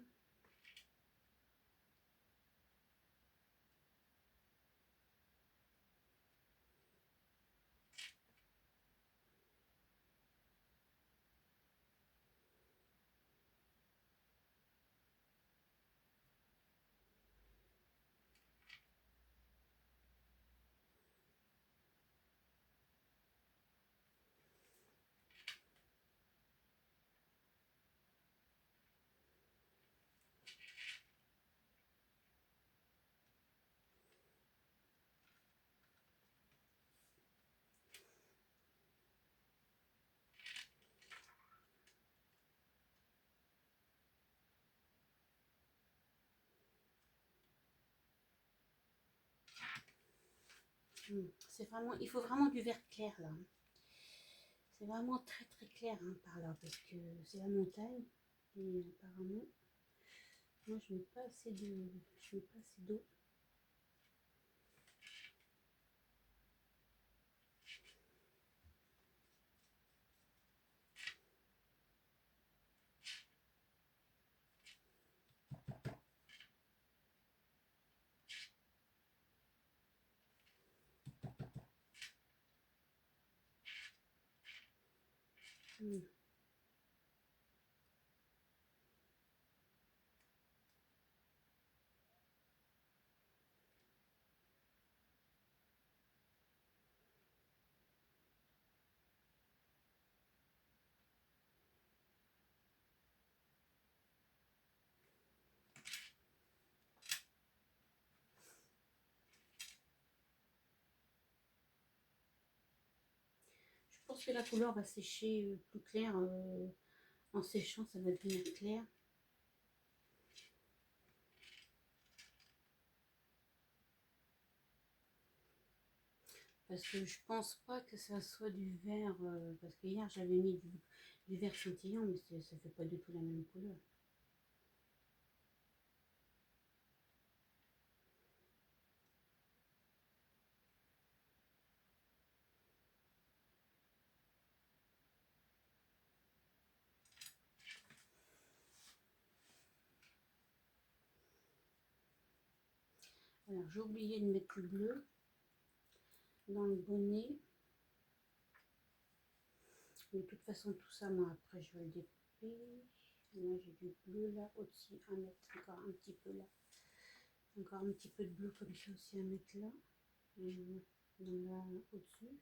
S1: C'est vraiment, il faut vraiment du vert clair là. C'est vraiment très très clair par là parce que c'est la montagne et apparemment moi je mets pas assez d'eau. Je pense que la couleur va sécher plus clair. En séchant, ça va devenir clair. Parce que je pense pas que ça soit du vert. Parce que hier j'avais mis du vert scintillant, mais ça fait pas du tout la même couleur. Alors j'ai oublié de mettre le bleu dans le bonnet. Mais de toute façon tout ça, moi après je vais le découper. Là j'ai du bleu là au-dessus à mettre, encore un petit peu là. Encore un petit peu de bleu comme ça aussi à mettre là. Et donc là au-dessus.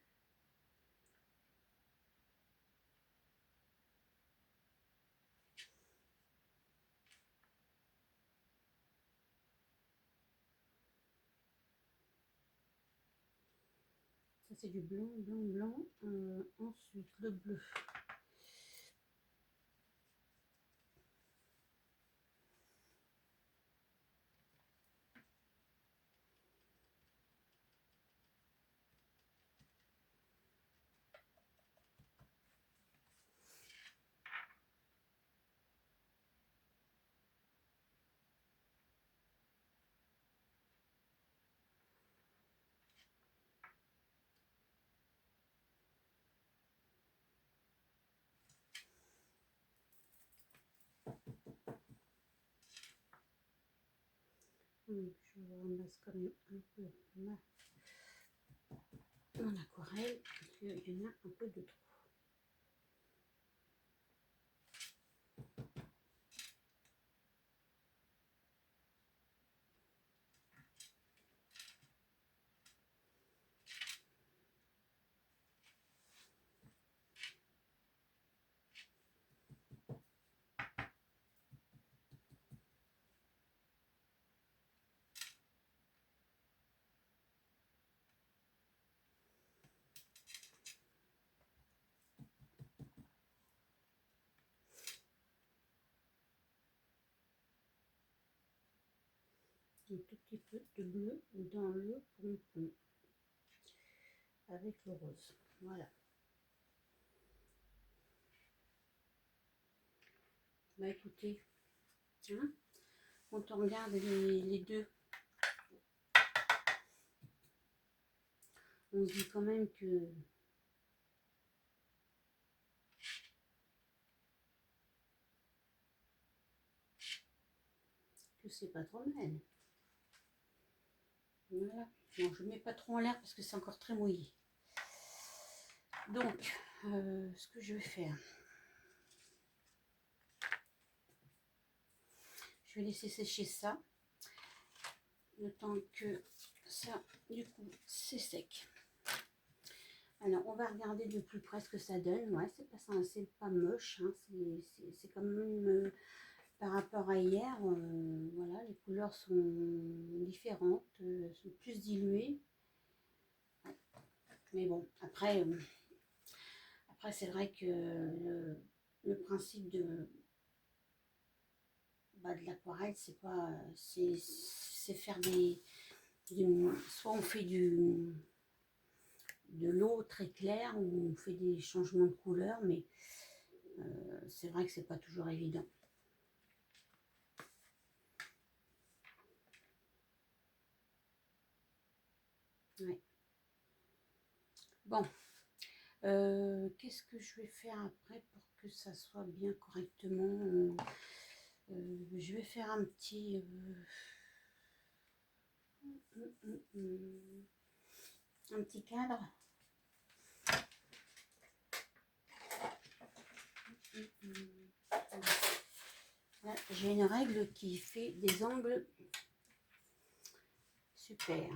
S1: Ça c'est du blanc, blanc, blanc. Ensuite le bleu. Je ramasse quand même un peu mon aquarelle, parce qu'il y en a un peu de trop. Un tout petit peu de bleu dans le pompon avec le rose. Voilà. Bah écoutez, hein, quand on regarde les deux, on se dit quand même que c'est pas trop mal. Voilà. Bon, je ne mets pas trop en l'air parce que c'est encore très mouillé. Donc, ce que je vais faire, je vais laisser sécher ça, le temps que ça, du coup, c'est sec. Alors, on va regarder de plus près ce que ça donne. Ouais, c'est pas moche, hein. C'est quand même par rapport à hier. Voilà, les couleurs sont différentes, sont plus diluées. Ouais. Mais bon, après c'est vrai que le principe de l'aquarelle, c'est pas, c'est faire soit on fait de l'eau très claire ou on fait des changements de couleur, mais c'est vrai que c'est pas toujours évident. Ouais. Bon, qu'est-ce que je vais faire après pour que ça soit bien correctement? Je vais faire un petit un petit cadre. Là, j'ai une règle qui fait des angles super.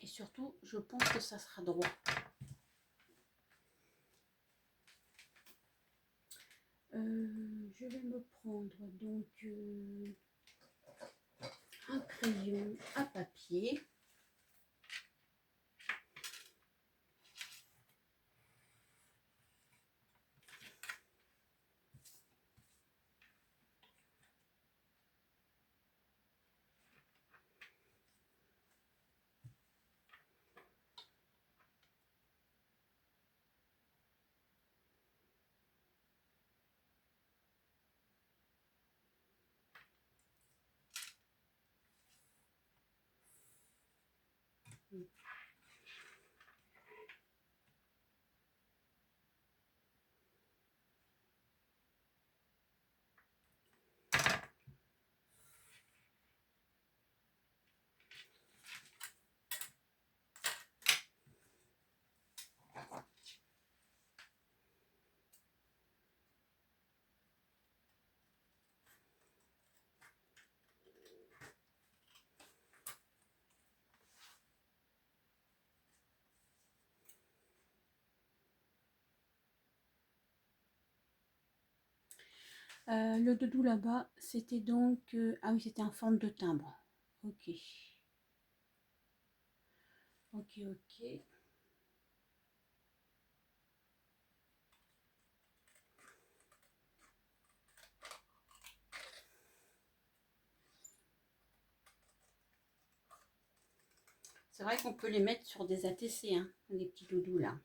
S1: Et surtout, je pense que ça sera droit. Je vais me prendre donc un crayon à papier. Le doudou là-bas, c'était donc... ah oui, c'était en forme de timbre. Ok. Ok, ok. C'est vrai qu'on peut les mettre sur des ATC, hein, les petits doudous là.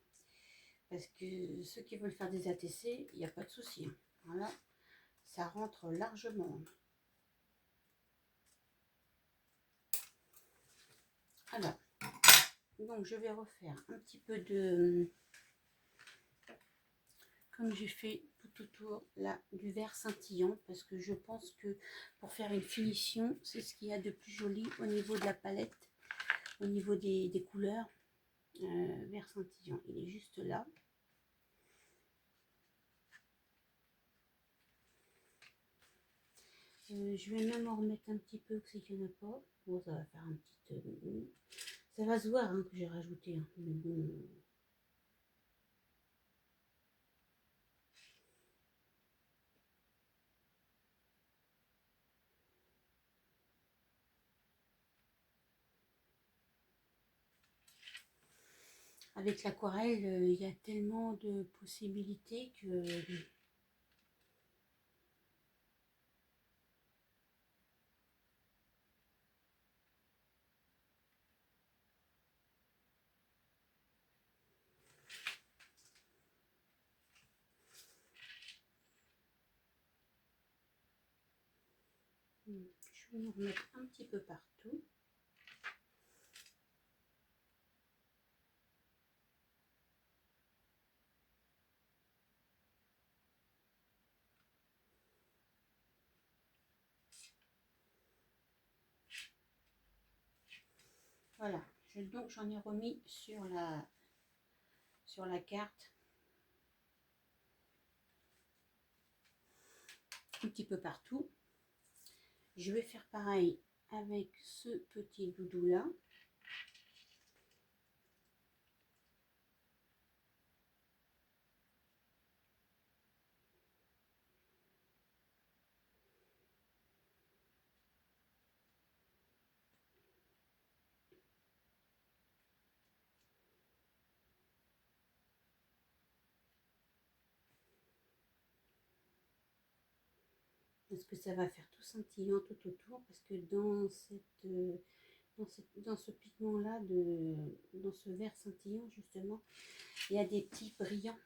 S1: Parce que ceux qui veulent faire des ATC, il n'y a pas de souci. Hein. Voilà, ça rentre largement. Alors, donc je vais refaire un petit peu de... Comme j'ai fait tout autour là du vert scintillant, parce que je pense que pour faire une finition, c'est ce qu'il y a de plus joli au niveau de la palette, au niveau des couleurs. Vert scintillant, il est juste là. Je vais même en remettre un petit peu, que c'est qu'il n'y en a pas. Bon, ça va faire un petit... ça va se voir hein, que j'ai rajouté. Hein, mais bon... Avec l'aquarelle, il y a tellement de possibilités que... Je vais en remettre un petit peu partout. Voilà, donc j'en ai remis sur la carte. Un petit peu partout. Je vais faire pareil avec ce petit doudou là. Parce que ça va faire tout scintillant tout autour, parce que dans ce pigment là, dans ce vert scintillant justement, il y a des petits brillants.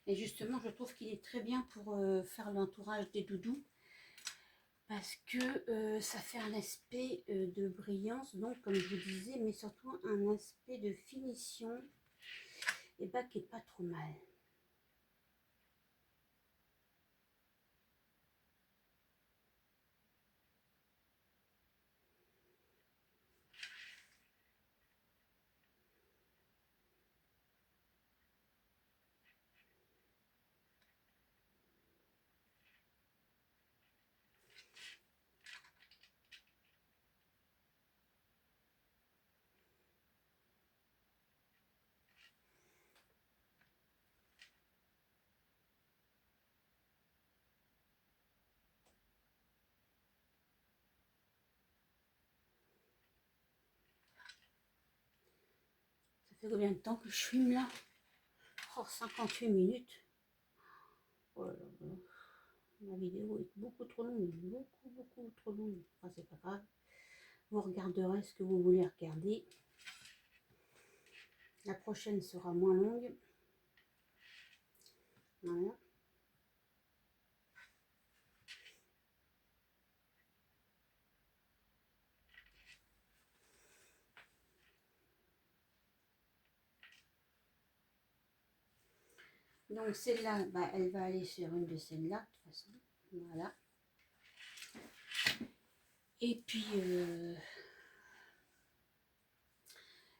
S1: Et justement, je trouve qu'il est très bien pour faire l'entourage des doudous, parce que ça fait un aspect de brillance, donc comme je vous disais, mais surtout un aspect de finition, et bah, qui est pas trop mal. Ça fait combien de temps que je filme là? Oh, 58 minutes. Oh là là. La vidéo est beaucoup trop longue, beaucoup trop longue. Enfin, c'est pas grave. Vous regarderez ce que vous voulez regarder. La prochaine sera moins longue. Voilà. Donc celle-là, bah, elle va aller sur une de celles-là, de toute façon. Voilà. Et puis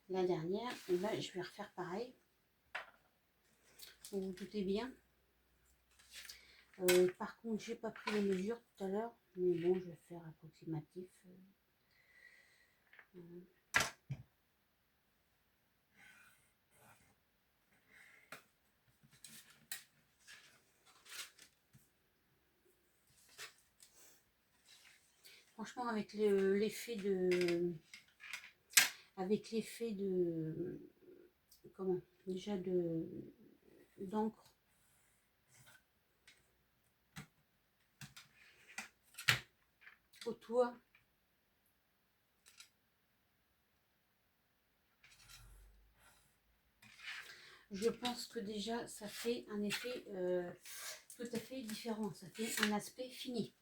S1: la dernière, et ben, je vais refaire pareil. Vous vous doutez bien. Par contre, j'ai pas pris les mesures tout à l'heure, mais bon, je vais faire approximatif. Voilà. Franchement, avec l'effet de, comment, déjà d'encre, autour, je pense que déjà ça fait un effet tout à fait différent. Ça fait un aspect fini.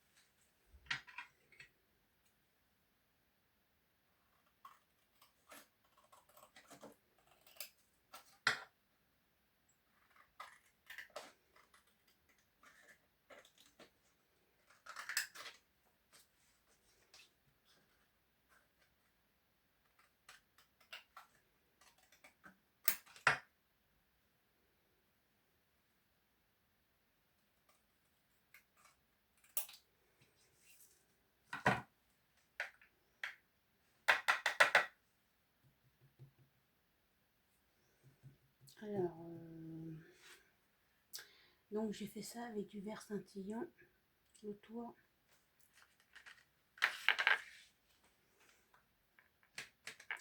S1: Alors, donc j'ai fait ça avec du vert scintillant, le tour.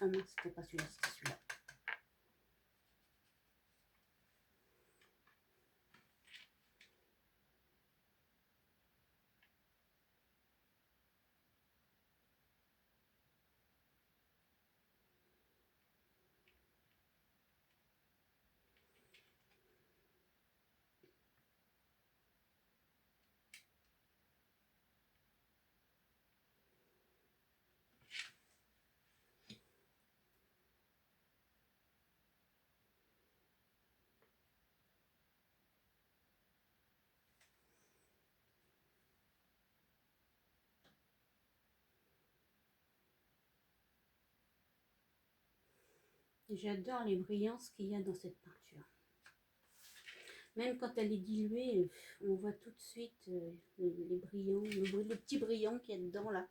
S1: Ah non, c'était pas celui-là, c'était celui-là. J'adore les brillances qu'il y a dans cette peinture. Même quand elle est diluée, on voit tout de suite les brillants, le petit brillant qu'il y a dedans là.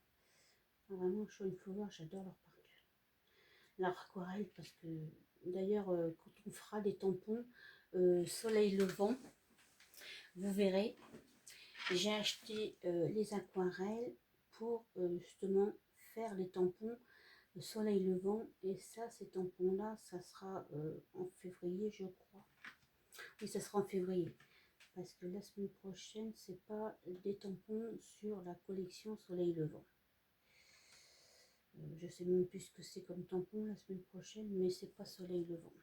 S1: Vraiment, Shine Flower, j'adore leur peinture. Leur aquarelle, parce que d'ailleurs, quand on fera des tampons soleil levant, vous verrez, j'ai acheté les aquarelles pour justement faire les tampons soleil levant. Et ça, ces tampons là, ça sera en février, je crois. Oui, ça sera en février. Parce que la semaine prochaine, c'est pas des tampons sur la collection soleil levant. Je sais même plus ce que c'est comme tampon la semaine prochaine, mais c'est pas soleil levant.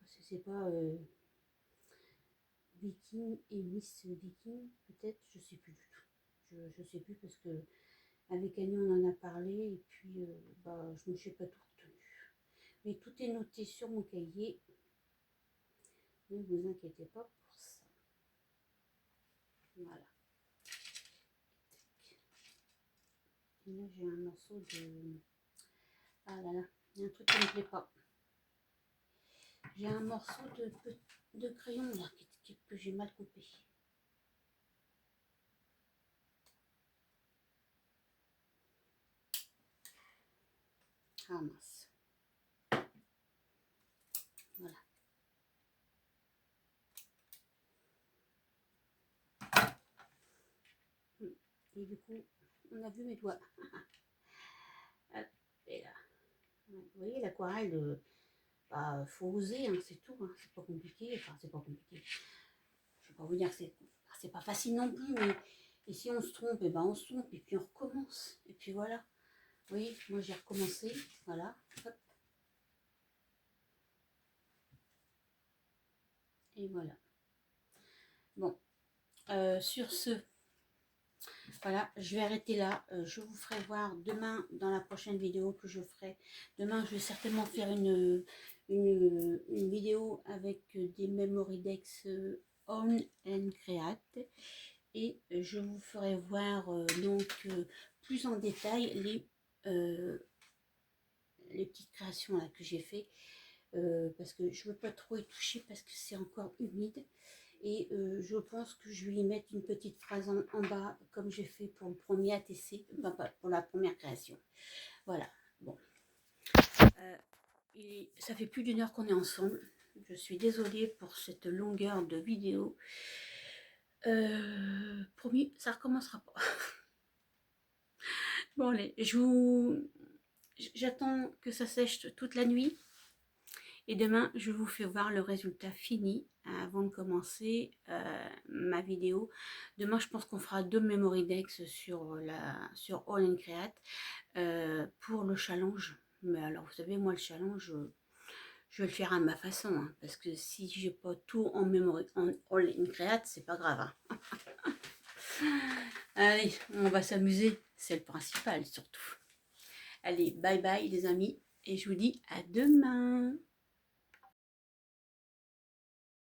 S1: Je sais pas si c'est pas Viking et Miss Viking, peut-être, je sais plus du tout. Je sais plus parce que avec Annie on en a parlé et puis bah, je ne me suis pas tout retenu. Mais tout est noté sur mon cahier. Ne vous inquiétez pas pour ça. Voilà. Et là j'ai un morceau de... Ah là là, il y a un truc qui ne me plaît pas. J'ai un morceau de crayon là que j'ai mal coupé. Ah mince. Voilà. Et du coup, on a vu mes doigts. Et là. Vous voyez, l'aquarelle, bah, faut oser, hein, c'est tout. Hein. C'est pas compliqué. Enfin, c'est pas compliqué. Je vais pas vous dire que c'est pas facile non plus, mais et si on se trompe, et ben on se trompe, et puis on recommence. Et puis voilà. Vous voyez, moi j'ai recommencé. Voilà. Hop. Et voilà. Bon. Sur ce, voilà, je vais arrêter là. Je vous ferai voir demain dans la prochaine vidéo que je ferai. Demain, je vais certainement faire une vidéo avec des Memory Dex On and Create. Et je vous ferai voir donc plus en détail les petites créations là, que j'ai fait. Parce que je ne veux pas trop y toucher parce que c'est encore humide. Et je pense que je vais y mettre une petite phrase en bas, comme j'ai fait pour le premier ATC, enfin pas pour la première création. Voilà, bon. Ça fait plus d'1 heure qu'on est ensemble. Je suis désolée pour cette longueur de vidéo. Promis, ça recommencera pas. Bon, allez, j'attends que ça sèche toute la nuit. Et demain, je vous fais voir le résultat fini avant de commencer ma vidéo. Demain, je pense qu'on fera 2 Memory Dex sur All and Create pour le challenge. Mais alors, vous savez, moi, le challenge, je vais le faire à ma façon. Hein, parce que si j'ai pas tout en All and Create, c'est pas grave. Hein. Allez, on va s'amuser. C'est le principal, surtout. Allez, bye bye les amis. Et je vous dis à demain.